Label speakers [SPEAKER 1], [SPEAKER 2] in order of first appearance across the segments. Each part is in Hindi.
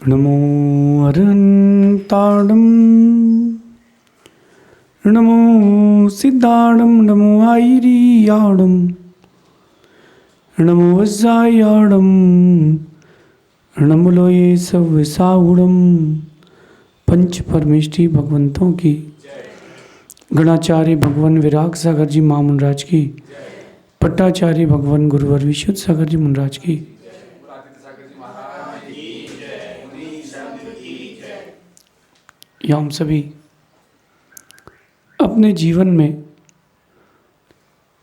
[SPEAKER 1] नमो अरहन्ताणं नमो सिद्धाणं नमो आयिरियाणं नमो वज्रायाणं नमो लोये सव्यसाहुणं। पंच परमेष्ठी भगवंतों की, गणाचार्य भगवान विराग सागर जी महामुनराज की, पट्टाचार्य भगवान गुरुवर विशुद्ध सागर जी मुनराज की, या हम सभी अपने जीवन में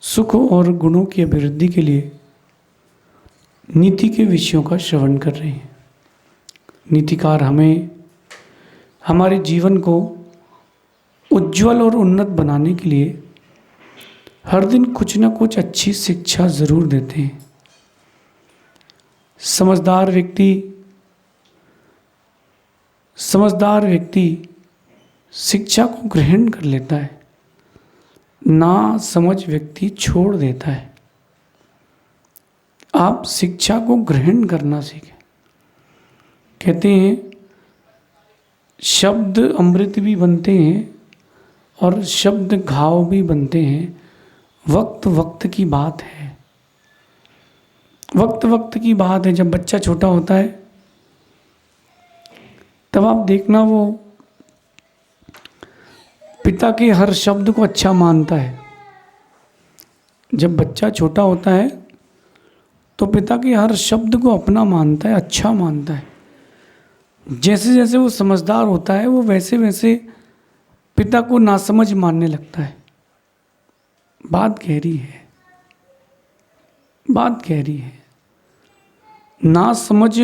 [SPEAKER 1] सुख और गुणों की अभिवृद्धि के लिए नीति के विषयों का श्रवण कर रहे हैं। नीतिकार हमें हमारे जीवन को उज्जवल और उन्नत बनाने के लिए हर दिन कुछ न कुछ अच्छी शिक्षा ज़रूर देते हैं। समझदार व्यक्ति शिक्षा को ग्रहण कर लेता है, ना समझ व्यक्ति छोड़ देता है। आप शिक्षा को ग्रहण करना सीखें। कहते हैं शब्द अमृत भी बनते हैं और शब्द घाव भी बनते हैं। वक्त वक्त की बात है, वक्त वक्त की बात है। जब बच्चा छोटा होता है तब आप देखना वो पिता के हर शब्द को अच्छा मानता है। जब बच्चा छोटा होता है तो पिता के हर शब्द को अपना मानता है, अच्छा मानता है। जैसे जैसे वो समझदार होता है वो वैसे वैसे पिता को नासमझ मानने लगता है। बात गहरी है, बात गहरी है। नासमझ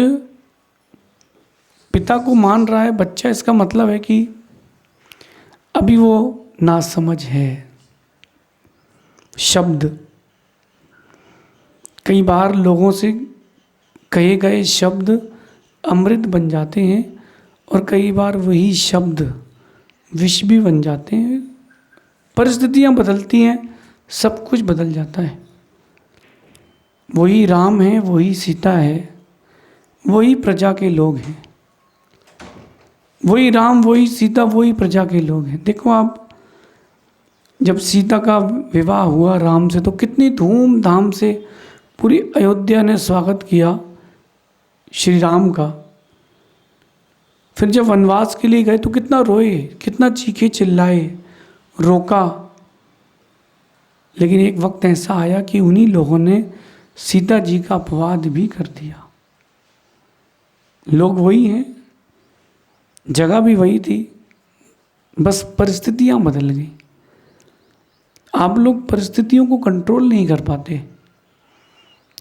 [SPEAKER 1] पिता को मान रहा है बच्चा, इसका मतलब है कि अभी वो नासमझ है। शब्द कई बार लोगों से कहे गए शब्द अमृत बन जाते हैं और कई बार वही शब्द विष भी बन जाते हैं। परिस्थितियां बदलती हैं, सब कुछ बदल जाता है। वही राम है, वही सीता है, वही प्रजा के लोग हैं। वही राम, वही सीता, वही प्रजा के लोग हैं। देखो आप, जब सीता का विवाह हुआ राम से तो कितनी धूमधाम से पूरी अयोध्या ने स्वागत किया श्री राम का। फिर जब वनवास के लिए गए तो कितना रोए, कितना चीखे चिल्लाए, रोका। लेकिन एक वक्त ऐसा आया कि उन्हीं लोगों ने सीता जी का अपवाद भी कर दिया। लोग वही हैं, जगह भी वही थी, बस परिस्थितियां बदल गई। आप लोग परिस्थितियों को कंट्रोल नहीं कर पाते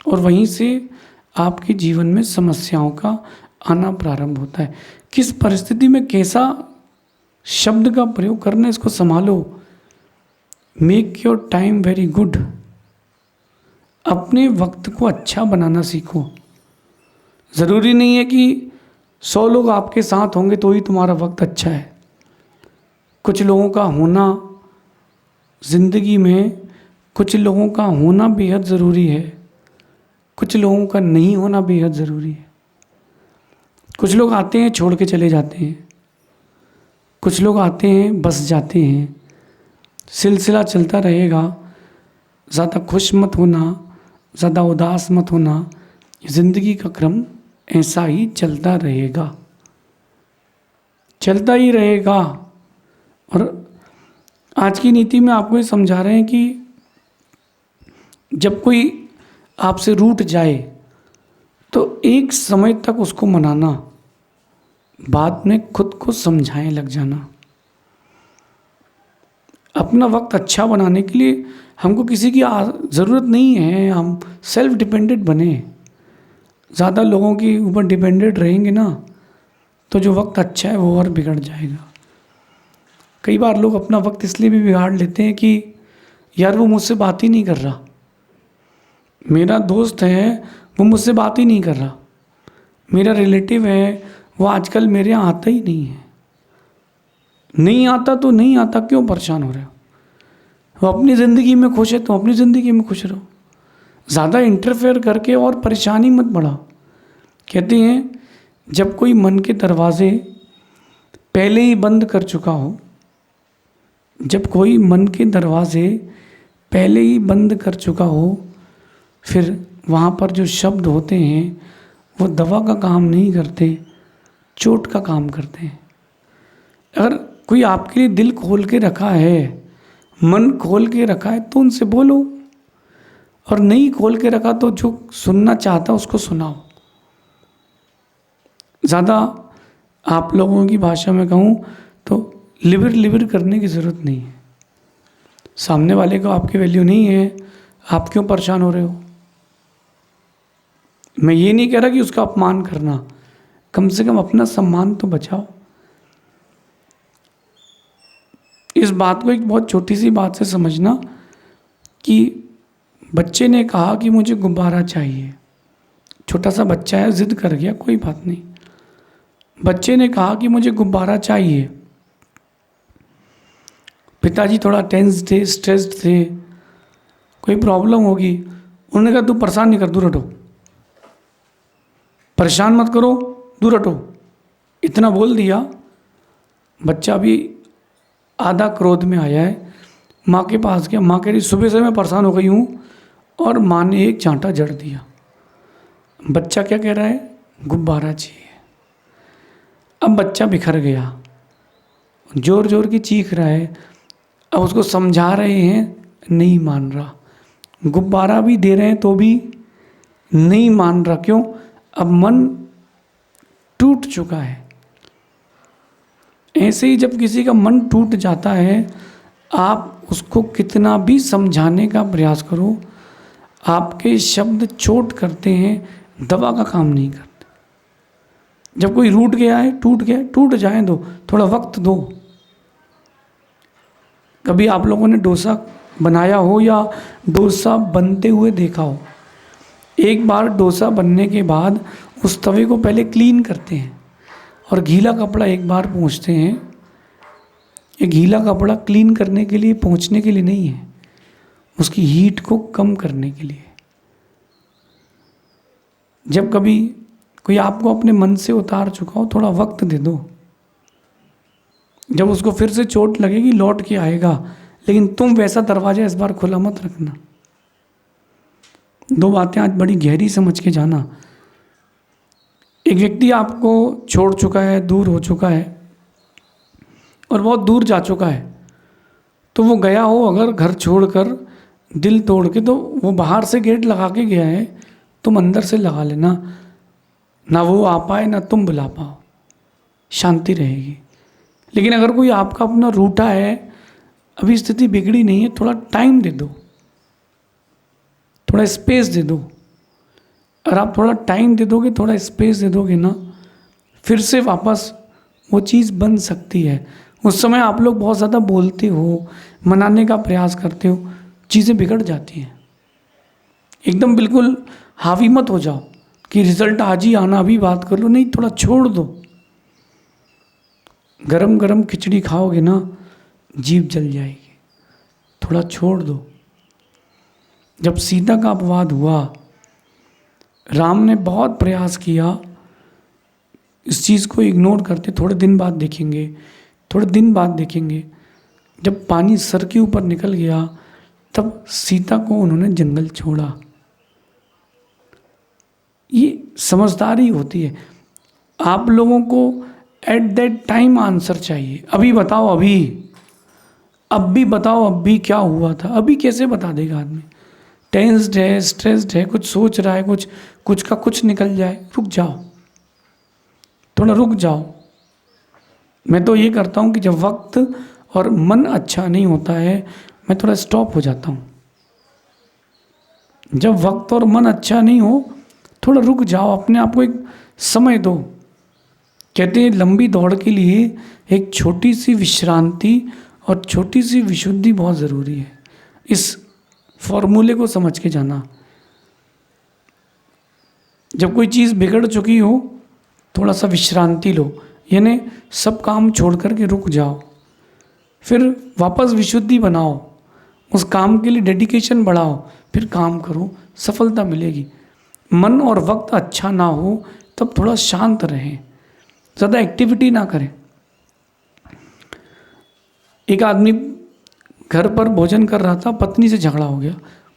[SPEAKER 1] और वहीं से आपके जीवन में समस्याओं का आना प्रारंभ होता है। किस परिस्थिति में कैसा शब्द का प्रयोग करना, इसको संभालो। Make your time very good. अपने वक्त को अच्छा बनाना सीखो। ज़रूरी नहीं है कि 100 लोग आपके साथ होंगे तो ही तुम्हारा वक्त अच्छा है। कुछ लोगों का होना ज़िंदगी में, कुछ लोगों का होना बेहद ज़रूरी है, कुछ लोगों का नहीं होना बेहद ज़रूरी है। कुछ लोग आते हैं छोड़ के चले जाते हैं, कुछ लोग आते हैं बस जाते हैं। सिलसिला चलता रहेगा। ज़्यादा खुश मत होना, ज़्यादा उदास मत होना। ज़िंदगी का क्रम ऐसा ही चलता रहेगा, चलता ही रहेगा। और आज की नीति में आपको ये समझा रहे हैं कि जब कोई आपसे रूठ जाए तो एक समय तक उसको मनाना, बाद में खुद को समझाएं लग जाना। अपना वक्त अच्छा बनाने के लिए हमको किसी की ज़रूरत नहीं है। हम सेल्फ डिपेंडेंट बने। ज़्यादा लोगों के ऊपर डिपेंडेंट रहेंगे ना तो जो वक्त अच्छा है वो और बिगड़ जाएगा। कई बार लोग अपना वक्त इसलिए भी बिगाड़ लेते हैं कि यार वो मुझसे बात ही नहीं कर रहा, मेरा दोस्त है वो मुझसे बात ही नहीं कर रहा, मेरा रिलेटिव है वो आजकल मेरे यहाँ आता ही नहीं है। नहीं आता तो नहीं आता, क्यों परेशान हो रहे हो? वो अपनी ज़िंदगी में खुश है तो अपनी ज़िंदगी में खुश रहो। ज़्यादा इंटरफेयर करके और परेशानी मत बढ़ाओ। कहते हैं जब कोई मन के दरवाजे पहले ही बंद कर चुका हो, जब कोई मन के दरवाजे पहले ही बंद कर चुका हो, फिर वहाँ पर जो शब्द होते हैं वो दवा का काम नहीं करते, चोट का काम करते हैं। अगर कोई आपके लिए दिल खोल के रखा है, मन खोल के रखा है, तो उनसे बोलो, और नहीं खोल के रखा तो जो सुनना चाहता उसको सुनाओ। ज़्यादा आप लोगों की भाषा में कहूँ तो लिवर लिवर करने की ज़रूरत नहीं है। सामने वाले को आपकी वैल्यू नहीं है, आप क्यों परेशान हो रहे हो? मैं ये नहीं कह रहा कि उसका अपमान करना, कम से कम अपना सम्मान तो बचाओ। इस बात को एक बहुत छोटी सी बात से समझना कि बच्चे ने कहा कि मुझे गुब्बारा चाहिए। छोटा सा बच्चा है, जिद कर गया, कोई बात नहीं। बच्चे ने कहा कि मुझे गुब्बारा चाहिए। पिताजी थोड़ा टेंस थे, स्ट्रेस्ड थे, कोई प्रॉब्लम होगी। उन्होंने कहा तू परेशान नहीं कर, दूर हटो, परेशान मत करो, दूर हटो। इतना बोल दिया। बच्चा भी आधा क्रोध में आया है, माँ के पास गया। माँ कह रही सुबह से मैं परेशान हो गई हूँ, और माँ ने एक चांटा जड़ दिया। बच्चा क्या कह रहा है? गुब्बारा चाहिए। अब बच्चा बिखर गया, जोर जोर की चीख रहा है। अब उसको समझा रहे हैं, नहीं मान रहा। गुब्बारा भी दे रहे हैं तो भी नहीं मान रहा। क्यों? अब मन टूट चुका है। ऐसे ही जब किसी का मन टूट जाता है, आप उसको कितना भी समझाने का प्रयास करो, आपके शब्द चोट करते हैं, दवा का काम नहीं करते। जब कोई रूठ गया है, टूट गया है, टूट जाए दो, थोड़ा वक्त दो। कभी आप लोगों ने डोसा बनाया हो या डोसा बनते हुए देखा हो, एक बार डोसा बनने के बाद उस तवे को पहले क्लीन करते हैं और गीला कपड़ा एक बार पोंछते हैं। ये गीला कपड़ा क्लीन करने के लिए, पोंछने के लिए नहीं है, उसकी हीट को कम करने के लिए। जब कभी कोई आपको अपने मन से उतार चुका हो, थोड़ा वक्त दे दो। जब उसको फिर से चोट लगेगी, लौट के आएगा, लेकिन तुम वैसा दरवाजा इस बार खुला मत रखना। दो बातें आज बड़ी गहरी समझ के जाना। एक व्यक्ति आपको छोड़ चुका है, दूर हो चुका है और बहुत दूर जा चुका है, तो वो गया हो अगर घर छोड़कर, दिल तोड़ के, तो वो बाहर से गेट लगा के गया है, तुम अंदर से लगा लेना, ना वो आ पाए ना तुम बुला पाओ, शांति रहेगी। लेकिन अगर कोई आपका अपना रूठा है, अभी स्थिति बिगड़ी नहीं है, थोड़ा टाइम दे दो, थोड़ा स्पेस दे दो। अगर आप थोड़ा टाइम दे दोगे, थोड़ा स्पेस दे दोगे ना, फिर से वापस वो चीज़ बन सकती है। उस समय आप लोग बहुत ज़्यादा बोलते हो, मनाने का प्रयास करते हो, चीज़ें बिगड़ जाती हैं। एकदम बिल्कुल हावी मत हो जाओ कि रिजल्ट आज ही आना, अभी बात कर लो, नहीं, थोड़ा छोड़ दो। गरम गरम खिचड़ी खाओगे ना, जीभ जल जाएगी, थोड़ा छोड़ दो। जब सीता का अपवाद हुआ, राम ने बहुत प्रयास किया इस चीज़ को इग्नोर करते, थोड़े दिन बाद देखेंगे, थोड़े दिन बाद देखेंगे। जब पानी सर के ऊपर निकल गया, तब सीता को उन्होंने जंगल छोड़ा। ये समझदारी होती है। आप लोगों को एट दैट टाइम आंसर चाहिए। अभी बताओ, अभी अब भी बताओ, अब भी क्या हुआ था। अभी कैसे बता देगा आदमी? टेंस्ड है, स्ट्रेस्ड है, कुछ सोच रहा है, कुछ का कुछ निकल जाए। रुक जाओ, थोड़ा रुक जाओ। मैं तो ये करता हूँ कि जब वक्त और मन अच्छा नहीं होता है, मैं थोड़ा स्टॉप हो जाता हूँ। जब वक्त और मन अच्छा नहीं हो, थोड़ा रुक जाओ, अपने आप को एक समय दो। कहते हैं लंबी दौड़ के लिए एक छोटी सी विश्रांति और छोटी सी विशुद्धि बहुत ज़रूरी है। इस फॉर्मूले को समझ के जाना। जब कोई चीज़ बिगड़ चुकी हो, थोड़ा सा विश्रांति लो, यानी सब काम छोड़ कर के रुक जाओ, फिर वापस विशुद्धि बनाओ, उस काम के लिए डेडिकेशन बढ़ाओ, फिर काम करो, सफलता मिलेगी। मन और वक्त अच्छा ना हो तब थोड़ा शांत रहें, ज़्यादा एक्टिविटी ना करें। एक आदमी घर पर भोजन कर रहा था, पत्नी से झगड़ा हो गया।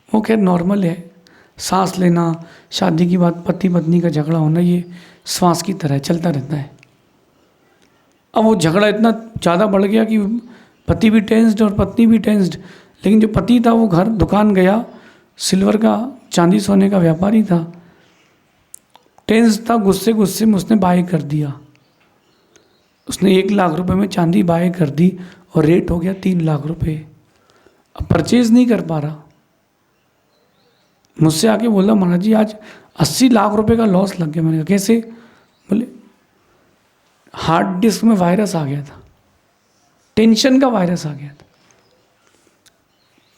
[SPEAKER 1] वो खैर नॉर्मल है, सांस लेना, शादी की बात, पति पत्नी का झगड़ा होना ये श्वास की तरह चलता रहता है। अब वो झगड़ा इतना ज़्यादा बढ़ गया कि पति भी टेंस्ड और पत्नी भी टेंस्ड। लेकिन जो पति था वो घर दुकान गया, सिल्वर का चांदी सोने का व्यापारी था, टेंस था, गुस्से गुस्से में उसने बाय कर दिया। उसने 1 लाख रुपए में चांदी बाय कर दी और रेट हो गया 3 लाख रुपए। अब परचेज नहीं कर पा रहा। मुझसे आके बोला, महाराज जी आज 80 लाख रुपए का लॉस लग गया। मैंने कहा कैसे? बोले हार्ड डिस्क में वायरस आ गया था, टेंशन का वायरस आ गया था।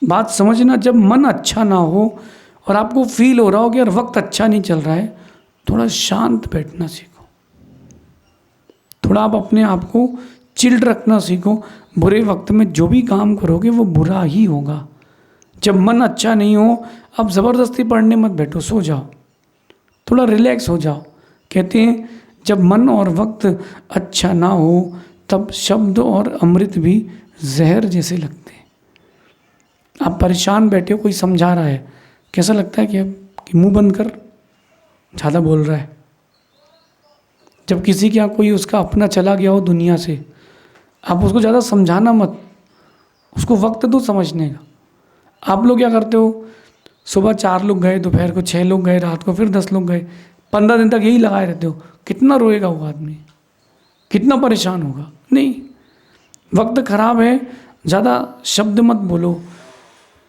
[SPEAKER 1] बात समझना, जब मन अच्छा ना हो और आपको फील हो रहा हो कि यार वक्त अच्छा नहीं चल रहा है, थोड़ा शांत बैठना सीखो, थोड़ा आप अपने आप को चिल्ड रखना सीखो। बुरे वक्त में जो भी काम करोगे वो बुरा ही होगा। जब मन अच्छा नहीं हो, आप ज़बरदस्ती पढ़ने मत बैठो, सो जाओ, थोड़ा रिलैक्स हो जाओ। कहते हैं जब मन और वक्त अच्छा ना हो तब शब्द और अमृत भी जहर जैसे लगते हैं। आप परेशान बैठे हो, कोई समझा रहा है, कैसा लगता है कि मुंह बंद कर, ज़्यादा बोल रहा है। जब किसी के यहाँ कोई उसका अपना चला गया हो दुनिया से, आप उसको ज़्यादा समझाना मत, उसको वक्त दो समझने का। आप लोग क्या करते हो, सुबह 4 लोग गए, दोपहर को 6 लोग गए, रात को फिर 10 लोग गए, 15 दिन तक यही लगाए रहते हो। कितना रोएगा वो आदमी, कितना परेशान होगा। नहीं, वक्त खराब है, ज़्यादा शब्द मत बोलो,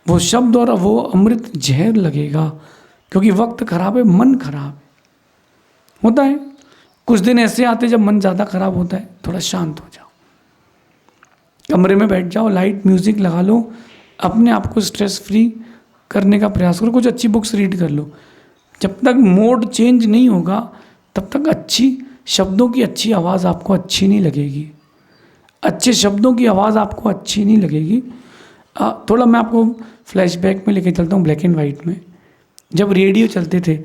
[SPEAKER 1] वो शब्द और वो अमृत जहर लगेगा। क्योंकि वक्त खराब है, मन खराब है। होता है कुछ दिन ऐसे आते जब मन ज़्यादा खराब होता है, थोड़ा शांत हो जाओ, कमरे में बैठ जाओ, लाइट म्यूज़िक लगा लो, अपने आप को स्ट्रेस फ्री करने का प्रयास करो, कुछ अच्छी बुक्स रीड कर लो। जब तक मोड चेंज नहीं होगा तब तक अच्छी शब्दों की अच्छी आवाज़ आपको अच्छी नहीं लगेगी, अच्छे शब्दों की आवाज़ आपको अच्छी नहीं लगेगी। थोड़ा मैं आपको फ्लैशबैक में लेके चलता हूँ, ब्लैक एंड वाइट में। जब रेडियो चलते थे,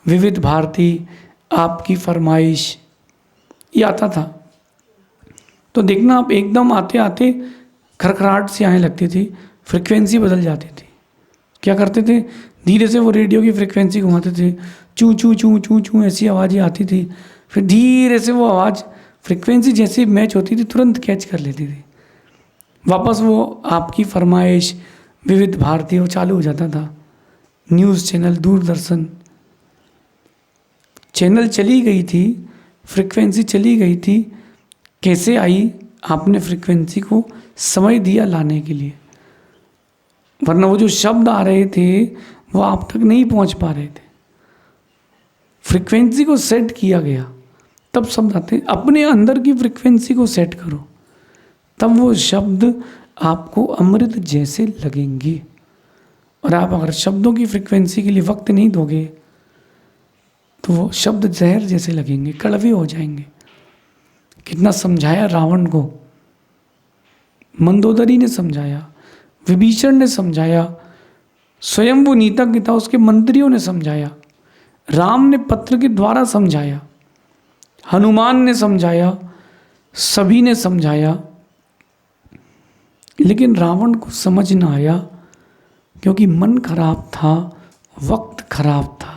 [SPEAKER 1] विविध भारती, आपकी फरमाइश, ये आता था, तो देखना आप एकदम आते आते खरखराहट सी आने लगती थी, फ्रिक्वेंसी बदल जाती थी। क्या करते थे, धीरे से वो रेडियो की फ्रिक्वेंसी घुमाते थे, चू चू चू चू चू ऐसी आवाज़ें आती थी। फिर धीरे से वो आवाज़ फ्रिक्वेंसी जैसी मैच होती थी तुरंत कैच कर लेती थी, वापस वो आपकी फरमाइश, विविध भारती वो चालू हो जाता था। न्यूज़ चैनल, दूरदर्शन, चैनल चली गई थी, फ्रिक्वेंसी चली गई थी। कैसे आई? आपने फ्रिक्वेंसी को समय दिया लाने के लिए, वरना वो जो शब्द आ रहे थे वो आप तक नहीं पहुंच पा रहे थे। फ्रिक्वेंसी को सेट किया गया तब शब्द आते। अपने अंदर की फ्रिक्वेंसी को सेट करो, तब वो शब्द आपको अमृत जैसे लगेंगे। और आप अगर शब्दों की फ्रिक्वेंसी के लिए वक्त नहीं दोगे तो वो शब्द जहर जैसे लगेंगे, कड़वे हो जाएंगे। कितना समझाया रावण को, मंदोदरी ने समझाया, विभीषण ने समझाया, स्वयं वो नीतज्ञ था, उसके मंत्रियों ने समझाया, राम ने पत्र के द्वारा समझाया, हनुमान ने समझाया, सभी ने समझाया, लेकिन रावण को समझ ना आया क्योंकि मन खराब था, वक्त खराब था।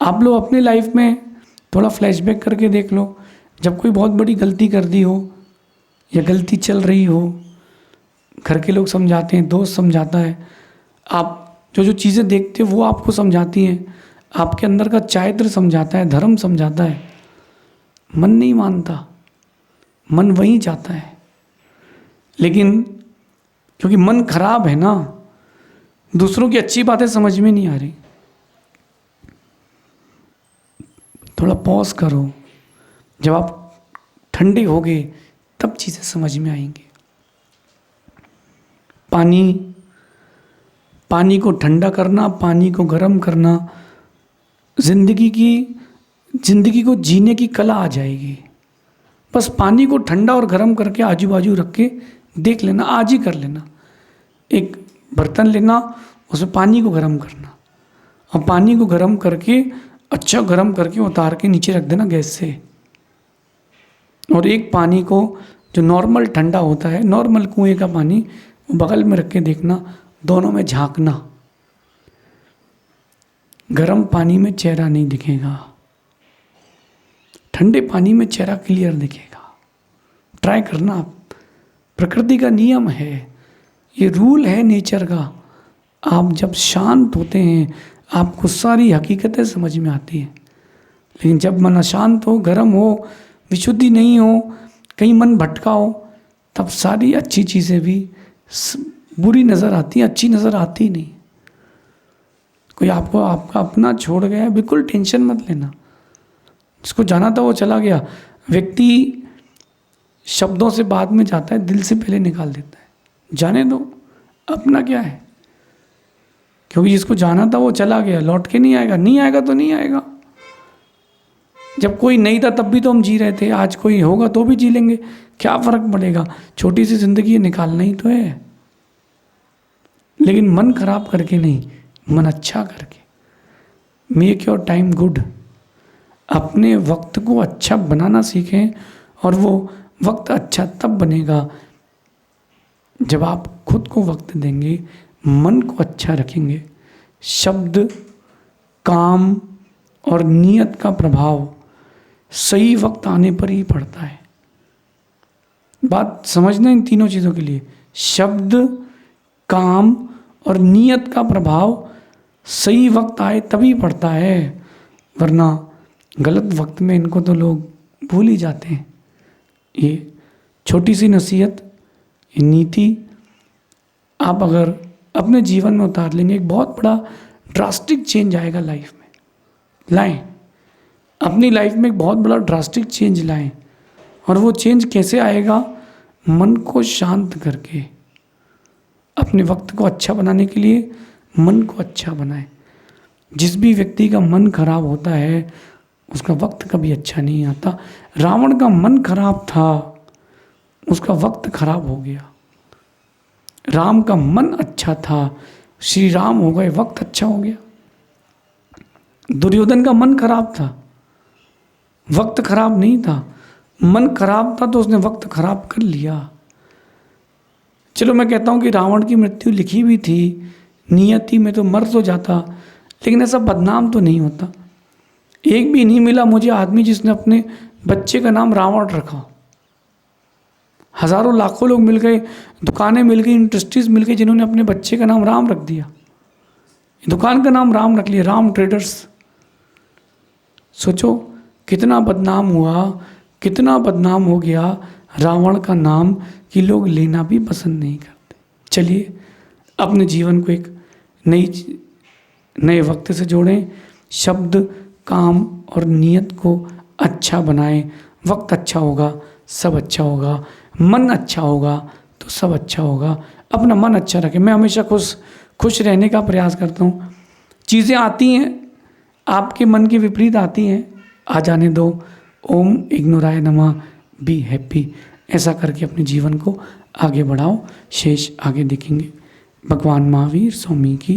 [SPEAKER 1] आप लोग अपनी लाइफ में थोड़ा फ्लैशबैक करके देख लो, जब कोई बहुत बड़ी गलती कर दी हो या गलती चल रही हो, घर के लोग समझाते हैं, दोस्त समझाता है, आप जो जो चीज़ें देखते हो वो आपको समझाती हैं, आपके अंदर का चारित्र समझाता है, धर्म समझाता है, मन नहीं मानता, मन वहीं जाता है। लेकिन क्योंकि मन खराब है ना, दूसरों की अच्छी बातें समझ में नहीं आ रही। थोड़ा पॉज करो, जब आप ठंडे होगे तब चीज़ें समझ में आएंगी। पानी को ठंडा करना, पानी को गर्म करना, जिंदगी को जीने की कला आ जाएगी। बस पानी को ठंडा और गर्म करके आजू बाजू रख के देख लेना, आज ही कर लेना। एक बर्तन लेना, उसमें पानी को गर्म करना और पानी को गर्म करके अच्छा गर्म करके उतार के नीचे रख देना गैस से, और एक पानी को जो नॉर्मल ठंडा होता है, नॉर्मल कुएं का पानी, वो बगल में रख के देखना, दोनों में झांकना। गर्म पानी में चेहरा नहीं दिखेगा, ठंडे पानी में चेहरा क्लियर दिखेगा। ट्राई करना आप, प्रकृति का नियम है, ये रूल है नेचर का। आप जब शांत होते हैं आपको सारी हकीकतें समझ में आती हैं, लेकिन जब मन अशांत हो, गर्म हो, विशुद्धि नहीं हो, कहीं मन भटका हो, तब सारी अच्छी चीज़ें भी बुरी नज़र आती हैं, अच्छी नज़र आती नहीं। कोई आपको आपका अपना छोड़ गया, बिल्कुल टेंशन मत लेना, जिसको जाना था वो चला गया। व्यक्ति शब्दों से बाद में जाता है, दिल से पहले निकाल देता है। जाने दो, अपना क्या है, क्योंकि जिसको जाना था वो चला गया, लौट के नहीं आएगा, नहीं आएगा तो नहीं आएगा। जब कोई नहीं था तब भी तो हम जी रहे थे, आज कोई होगा तो भी जी लेंगे, क्या फ़र्क पड़ेगा, छोटी सी ज़िंदगी निकालना ही तो है। लेकिन मन खराब करके नहीं, मन अच्छा करके। मेक योर टाइम गुड, अपने वक्त को अच्छा बनाना सीखें, और वो वक्त अच्छा तब बनेगा जब आप खुद को वक्त देंगे, मन को अच्छा रखेंगे। शब्द, काम और नियत का प्रभाव सही वक्त आने पर ही पड़ता है। बात समझना इन तीनों चीज़ों के लिए, शब्द, काम और नियत का प्रभाव सही वक्त आए तभी पड़ता है, वरना गलत वक्त में इनको तो लोग भूल ही जाते हैं। ये छोटी सी नसीहत, ये नीति आप अगर अपने जीवन में उतार लेंगे, एक बहुत बड़ा ड्रास्टिक चेंज आएगा लाइफ में। लाएं, अपनी लाइफ में एक बहुत बड़ा ड्रास्टिक चेंज लाएं। और वो चेंज कैसे आएगा? मन को शांत करके। अपने वक्त को अच्छा बनाने के लिए मन को अच्छा बनाएं। जिस भी व्यक्ति का मन खराब होता है उसका वक्त कभी अच्छा नहीं आता। रावण का मन खराब था, उसका वक्त खराब हो गया। राम का मन अच्छा था, श्री राम हो गए, वक्त अच्छा हो गया। दुर्योधन का मन खराब था, वक्त खराब नहीं था। मन खराब था तो उसने वक्त खराब कर लिया। चलो मैं कहता हूँ कि रावण की मृत्यु लिखी भी थी, नियति में तो मर तो जाता, लेकिन ऐसा बदनाम तो नहीं होता। एक भी नहीं मिला मुझे आदमी जिसने अपने बच्चे का नाम रावण रखा। हजारों लाखों लोग मिल गए, दुकानें मिल गई, इंडस्ट्रीज मिल गई जिन्होंने अपने बच्चे का नाम राम रख दिया। दुकान का नाम राम रख लिया, राम ट्रेडर्स। सोचो कितना बदनाम हुआ, कितना बदनाम हो गया रावण का नाम कि लोग लेना भी पसंद नहीं करते। चलिए अपने जीवन को एक नए वक्त से जोड़ें। शब्द, काम और नियत को अच्छा बनाएं। वक्त अच्छा होगा, सब अच्छा होगा। मन अच्छा होगा तो सब अच्छा होगा। अपना मन अच्छा रखें। मैं हमेशा खुश रहने का प्रयास करता हूँ। चीज़ें आती हैं, आपके मन के विपरीत आती हैं, आ जाने दो। ओम इग्नोराय नमः, बी हैप्पी। ऐसा करके अपने जीवन को आगे बढ़ाओ, शेष आगे देखेंगे। भगवान महावीर स्वामी की